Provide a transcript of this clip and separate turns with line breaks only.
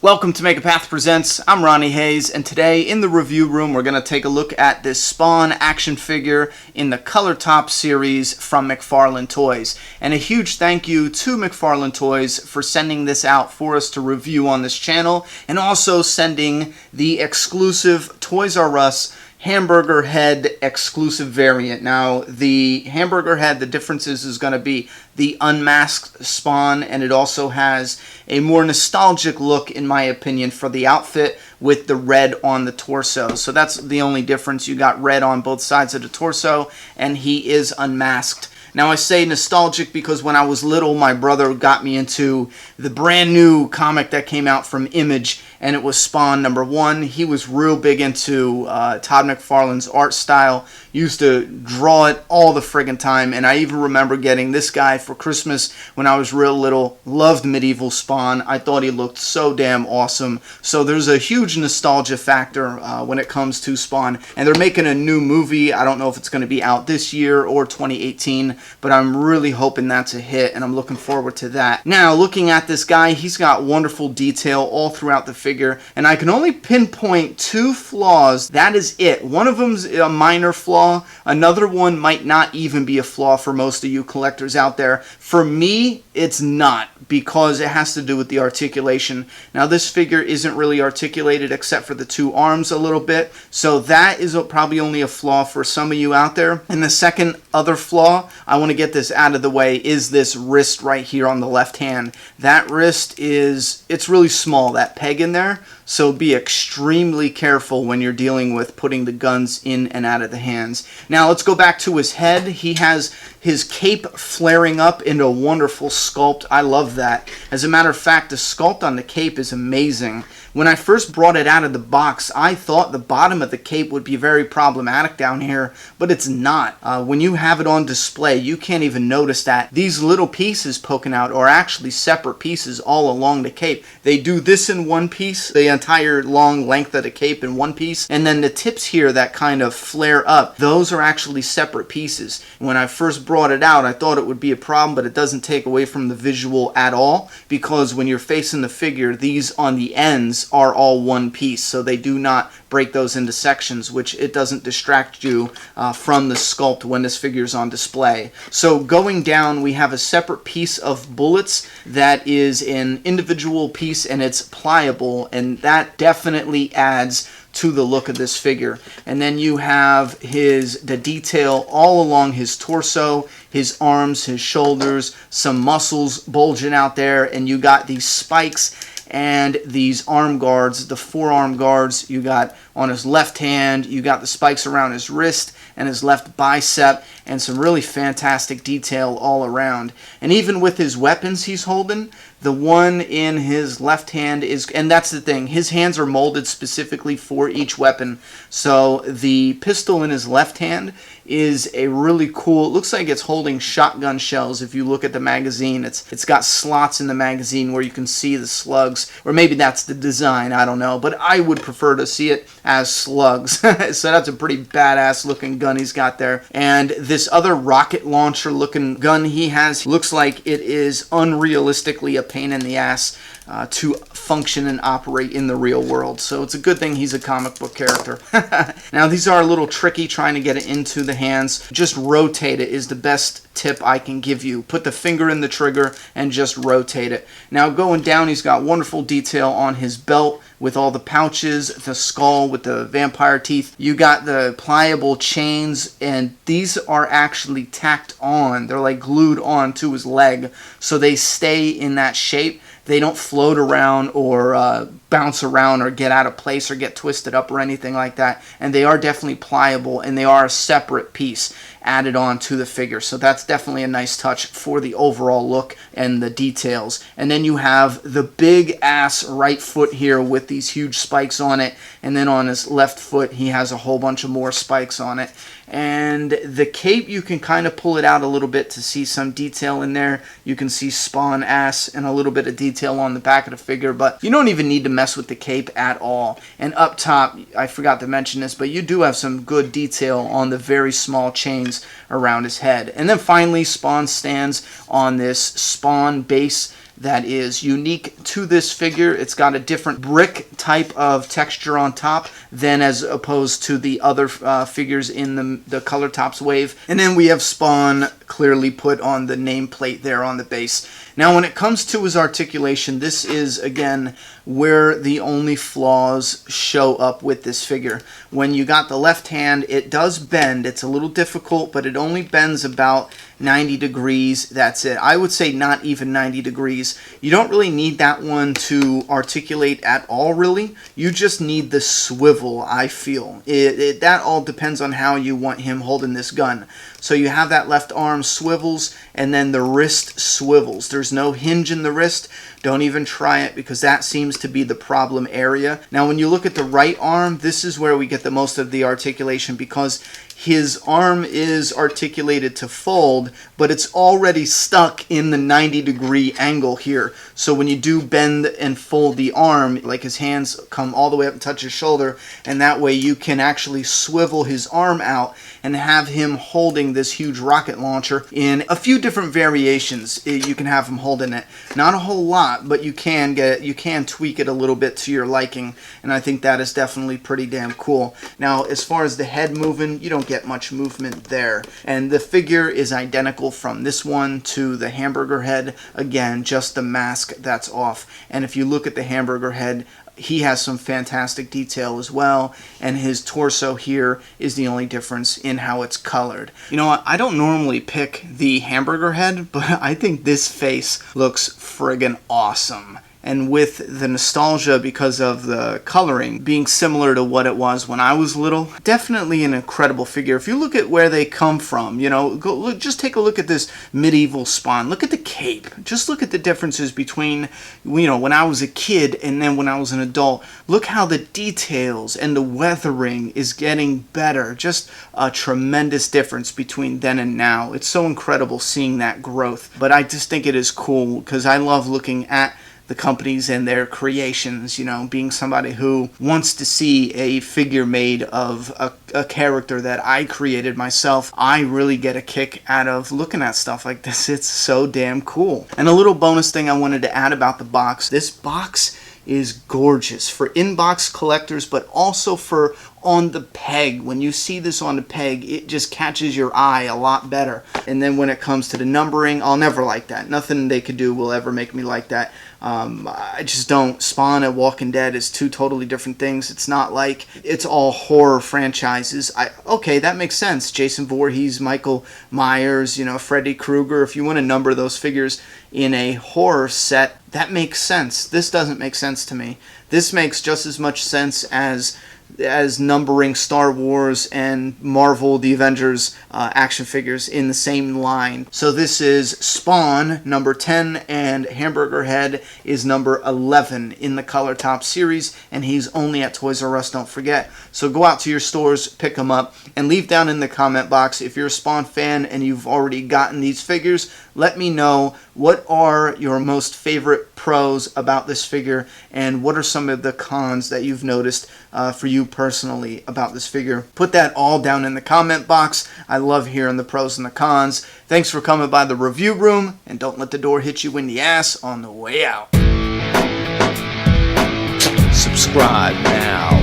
Welcome to Make a Path Presents. I'm Ronnie Hayes, and today in the review room we're going to take a look at this Spawn action figure in the Color Top series from McFarlane Toys. And a huge thank you to McFarlane Toys for sending this out for us to review on this channel, and also sending the exclusive Toys R Us hamburger head exclusive variant. Now, the hamburger head, the difference is going to be the unmasked Spawn, and it also has a more nostalgic look, in my opinion, for the outfit with the red on the torso. So that's the only difference. You got red on both sides of the torso, and he is unmasked. Now, I say nostalgic because when I was little, my brother got me into the brand new comic that came out from Image, and it was Spawn #1. He was real big into Todd McFarlane's art style, used to draw it all the friggin' time, and I even remember getting this guy for Christmas when I was real little. Loved Medieval Spawn. I thought he looked so damn awesome. So there's a huge nostalgia factor when it comes to Spawn, and they're making a new movie. I don't know if it's going to be out this year or 2018, but I'm really hoping that's a hit, and I'm looking forward to that. Now, looking at this guy, he's got wonderful detail all throughout the figure, and I can only pinpoint two flaws. That is it. One of them's a minor flaw. Another one might not even be a flaw for most of you collectors out there. For me, it's not, because it has to do with the articulation. Now, this figure isn't really articulated except for the two arms a little bit, so that is probably only a flaw for some of you out there. And the second other flaw, I want to get this out of the way, is this wrist right here on the left hand. That wrist it's really small, that peg in there, so be extremely careful when you're dealing with putting the guns in and out of the hands. Now, let's go back to his head. He has his cape flaring up into a wonderful sculpt. I love that. As a matter of fact, the sculpt on the cape is amazing. When I first brought it out of the box, I thought the bottom of the cape would be very problematic down here, but it's not. When you have it on display, you can't even notice that. These little pieces poking out are actually separate pieces all along the cape. They do this in one piece, the entire long length of the cape in one piece, and then the tips here that kind of flare up, those are actually separate pieces. When I first brought it out, I thought it would be a problem, but it doesn't take away from the visual at all, because when you're facing the figure, these on the ends are all one piece, so they do not break those into sections, which it doesn't distract you from the sculpt when this figure is on display. So going down, we have a separate piece of bullets that is an individual piece, and it's pliable, and that definitely adds to the look of this figure. And then you have the detail all along his torso, his arms, his shoulders, some muscles bulging out there, and you got these spikes and these arm guards, the forearm guards you got on his left hand. You got the spikes around his wrist and his left bicep, and some really fantastic detail all around. And even with his weapons he's holding, the one in his left hand and that's the thing, his hands are molded specifically for each weapon. So the pistol in his left hand is a really cool, it looks like it's holding shotgun shells. If you look at the magazine, it's got slots in the magazine where you can see the slugs, or maybe that's the design, I don't know, but I would prefer to see it as slugs. So that's a pretty badass looking gun he's got there. And this other rocket launcher looking gun he has looks like it is unrealistically a pain in the ass to function and operate in the real world. So it's a good thing he's a comic book character. Now, these are a little tricky trying to get it into the hands. Just rotate it is the best tip I can give you. Put the finger in the trigger and just rotate it. Now, going down, he's got wonderful detail on his belt with all the pouches, the skull with the vampire teeth. You got the pliable chains, and these are actually tacked on. They're like glued on to his leg, so they stay in that shape. They don't float around or bounce around or get out of place or get twisted up or anything like that. And they are definitely pliable, and they are a separate piece added on to the figure. So that's definitely a nice touch for the overall look and the details. And then you have the big ass right foot here with these huge spikes on it. And then on his left foot, he has a whole bunch of more spikes on it. And the cape, you can kind of pull it out a little bit to see some detail in there. You can see Spawn ass and a little bit of detail on the back of the figure, but you don't even need to mess with the cape at all. And up top, I forgot to mention this, but you do have some good detail on the very small chains around his head. And then finally, Spawn stands on this Spawn base that is unique to this figure. It's got a different brick type of texture on top than as opposed to the other figures in the Color Tops wave. And then we have Spawn clearly put on the nameplate there on the base. Now when it comes to his articulation, this is again where the only flaws show up with this figure. When you got the left hand, it does bend. It's a little difficult, but it only bends about 90 degrees. That's it. I would say not even 90 degrees. You don't really need that one to articulate at all, really. You just need the swivel, I feel. That all depends on how you want him holding this gun. So you have that left arm swivels, and then the wrist swivels. There's no hinge in the wrist. Don't even try it, because that seems to be the problem area. Now when you look at the right arm, this is where we get the most of the articulation, because his arm is articulated to fold, but it's already stuck in the 90-degree angle here. So when you do bend and fold the arm, like his hands come all the way up and touch his shoulder, and that way you can actually swivel his arm out and have him holding this huge rocket launcher in a few different variations. You can have him holding it. Not a whole lot, but you can tweak it a little bit to your liking, and I think that is definitely pretty damn cool. Now, as far as the head moving, you don't get much movement there. And the figure is identical from this one to the hamburger head. Again, just the mask that's off. And if you look at the hamburger head, he has some fantastic detail as well, and his torso here is the only difference in how it's colored. You know what, I don't normally pick the hamburger head, but I think this face looks friggin' awesome. And with the nostalgia because of the coloring being similar to what it was when I was little, definitely an incredible figure. If you look at where they come from, you know, just take a look at this medieval Spawn. Look at the cape. Just look at the differences between, you know, when I was a kid and then when I was an adult. Look how the details and the weathering is getting better. Just a tremendous difference between then and now. It's so incredible seeing that growth. But I just think it is cool because I love looking at the companies and their creations, you know, being somebody who wants to see a figure made of a character that I created myself. I really get a kick out of looking at stuff like this. It's so damn cool. And a little bonus thing I wanted to add about the box. This box is gorgeous for inbox collectors, but also for on the peg. When you see this on the peg, it just catches your eye a lot better. And then when it comes to the numbering, I'll never like that. Nothing they could do will ever make me like that. I just don't. Spawn and Walking Dead is two totally different things. It's not like it's all horror franchises. Okay, that makes sense. Jason Voorhees, Michael Myers, you know, Freddy Krueger. If you want to number those figures in a horror set, that makes sense. This doesn't make sense to me. This makes just as much sense as numbering Star Wars and Marvel, the Avengers action figures in the same line. So this is Spawn, number 10, and Hamburger Head is number 11 in the Color Top series, and he's only at Toys R Us, don't forget. So go out to your stores, pick them up, and leave down in the comment box if you're a Spawn fan and you've already gotten these figures. Let me know what are your most favorite pros about this figure, and what are some of the cons that you've noticed for you personally about this figure. Put that all down in the comment box. I love hearing the pros and the cons. Thanks for coming by the review room, and don't let the door hit you in the ass on the way out. Subscribe now.